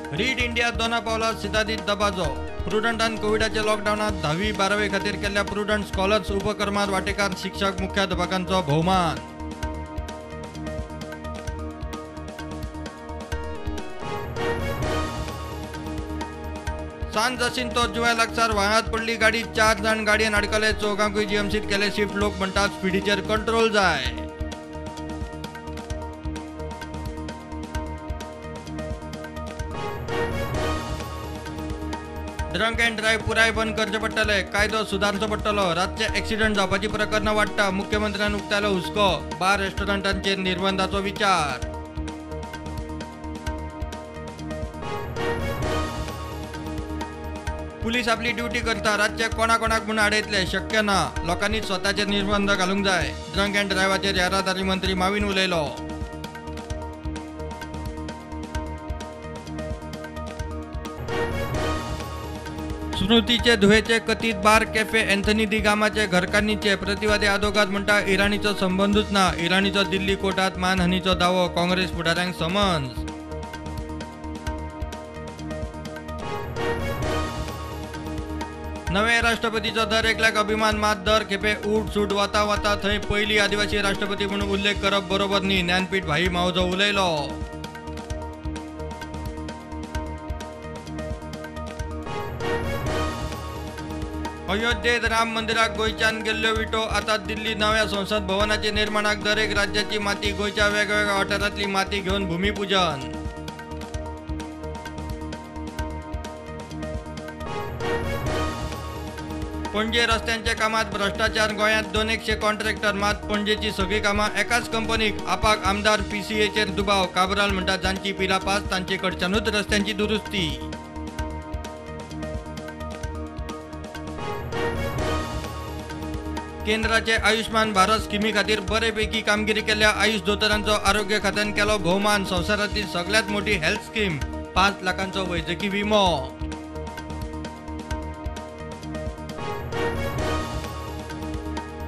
Read India Dona Paula सिदादीत दबाजो prudent आणि कोविडाच्या लॉकडाऊनात 10वी-12वी खातीर केल्ल्या प्रुडंट स्कॉलर्स उपक्रमात वांटेकार शिक्षक मुख्याध्यापकांचो भोवमान. सान जसिंतो जुव्या लागसार वाहनात पडली गाडी, 4 जाण गाडयेन अडकले, चौगांकूय जीएमसीत केले शिफ्ट. लोक म्हणटात स्पिडीचेर कंट्रोल जाय. ड्रंक अँड ड्राईव्ह पुराय बंद करचे पडटले, कायदो सुधारचो पडटलो. रातचे ॲक्सिडंट जावपाची प्रकरणां वाडटा, मुख्यमंत्र्यान उक्तायलो हुस्को. बार रेस्टॉरंटांचेर निर्बंधाचो विचार. पुलीस आपली ड्युटी करता, रातचे कोणाक म्हूण आडयतले शक्य ना. लोकांनी स्वताचेर निर्बंध घालूंक जाय. ड्रंक अँड ड्रायव्हाचेर येरादारी मंत्री माविन उलयलो. स्मृतीचे धुवेचे कथीत बार कॅफे अँथनी दी गामाचे घरकान्नीचे प्रतिवादी आदोगाद म्हणटा इराणीचो संबंधूच ना. इराणीचो दिल्ली कोर्टात मानहानीचो दावो, काँग्रेस फुडाऱ्यांक समन्स. नवे राष्ट्रपतीचो दर एकल्याक अभिमान, मात दर खेपे उठ सूट वता थंय पयली आदिवासी राष्ट्रपती म्हणून उल्लेख करप बरोबर न्ही. ज्ञानपीठ भाई मावजो उलयलो. अयोध्येत राम मंदिराक गोंयच्यान गेल्ल्यो विटो. आता दिल्ली नव्या संसद भवनाच्या निर्माणाक दर एक राज्याची माती, गोंयच्या वेगवेगळ्या वाठारांतली माती घेऊन भूमिपूजन. पणजे रस्त्यांच्या कामात भ्रष्टाचार, गोंयांत 200 कॉन्ट्रॅक्टर. मात पणजेची सगळी कामां एकाच कंपनीक. आपाक आमदार PCAचेर दुबाव. काबराल म्हणटा जांची पिला पास तांचे कडच्यानूच रस्त्यांची दुरुस्ती. केंद्राचे आयुष्मान भारत स्किमी खातीर बरेपैकी कामगिरी केल्ल्या आयुष दोतोरांचो आरोग्य खात्यान केलो भोवमान. संवसारांतली सगळ्यात मोठी हेल्थ स्कीम, 5 लाखांचो वैजकी विमो.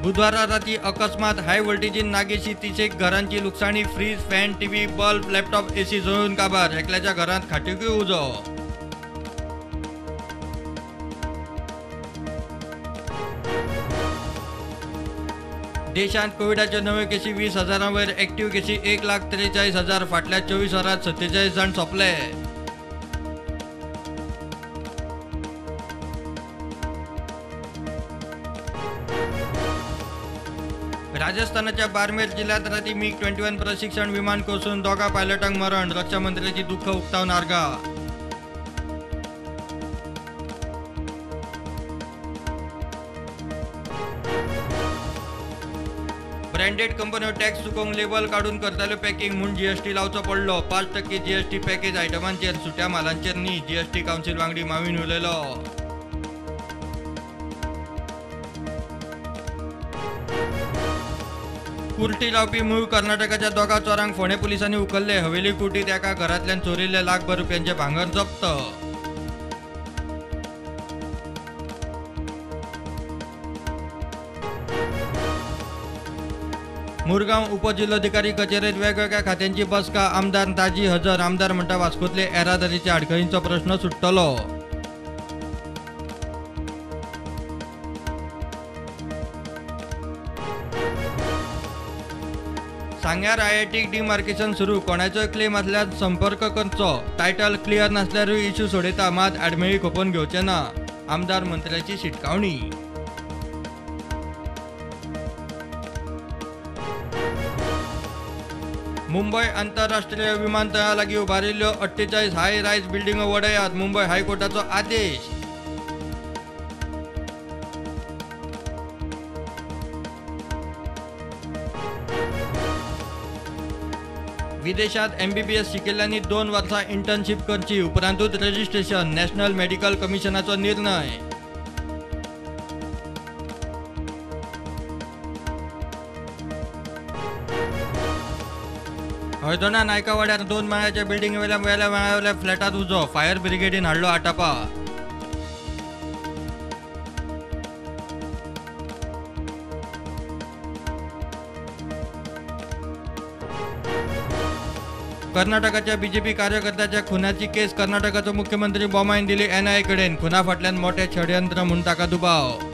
बुधवारा राती अकस्मात हाय व्होल्टेजीन नागेशी 30 घरांची लुकसाणी. Fridge, fan, TV, bulb, laptop, AC जळून काबार. एकल्याच्या घरात खाटीकूय उजो. देशांत कोविडाच्यो नव्यो केसी 20,000 वयर. एक्टिव्ह केसी 1,43,000. फाटल्या 24 वरांत 47 जाण सोंपले. राजस्थानाच्या बारमेर जिल्ह्यात राती MiG-21 प्रशिक्षण विमान कोसळून 2 पायलटांक मरण. रक्षा मंत्र्याची दुःख उक्तावन आर्गा. ब्रँडेड कंपन्यो टॅक्स चुकोवंक लेबल काडून करताल्यो पॅकिंग म्हूण GST लावचो पडलो. 5% GST पॅकेज आयटमांचेर, सुट्या मालांचेर न्ही. GST कावन्सील वांगडी माविन उलयलो. कुर्टी लावपी मूळ कर्नाटकाच्या 2 चोरांक फोंडे पुलिसांनी उखल्ले. हवेली कुर्टीत एका घरांतल्यान चोरिल्ले लाखभर रुपयांचे भांगर जप्त. मुरगांव उपजिल्हाधिकारी कचेरीत वेगवेगळ्या खात्यांची बसका. आमदार ताजी हजर. आमदार म्हणटा वास्कोतले येरादारीच्या आडखळींचो प्रश्न सुट्टलो. सांग्यार IITक डिमार्केशन सुरू. कोणाचोय क्लेम आसल्यार संपर्क करचो. टायटल क्लियर नासल्यारूय इश्यू सोडयता, मात आडमेळी खोपोवन घेवचे ना. आमदार मंत्र्याची शिटकावणी. मुंबय आंतरराष्ट्रीय विमानतळा लागीं उबारिल्ल्यो 48 हाय रायज बिल्डिंगो वडयात. मुंबय हायकोर्टाचो आदेश. विदेशात MBBS शिकिल्ल्यांनी 2 वर्सां इंटर्नशीप करची, उपरांतूच रजिस्ट्रेशन. नॅशनल मेडिकल कमिशनाचो निर्णय. हळदोणा नायका वाड्यार 2 माळ्याच्या बिल्डिंगे वेल्या फ्लॅटात उजो. फायर ब्रिगेडीन हाडलो आटापा. कर्नाटकाच्या बीजेपी कार्यकर्त्याच्या खुनाची केस कर्नाटकाचो मुख्यमंत्री बोमायन दिली NIA कडेन. खुना फाटल्यान मोठे षडयंत्र म्हूण ताका दुबाव.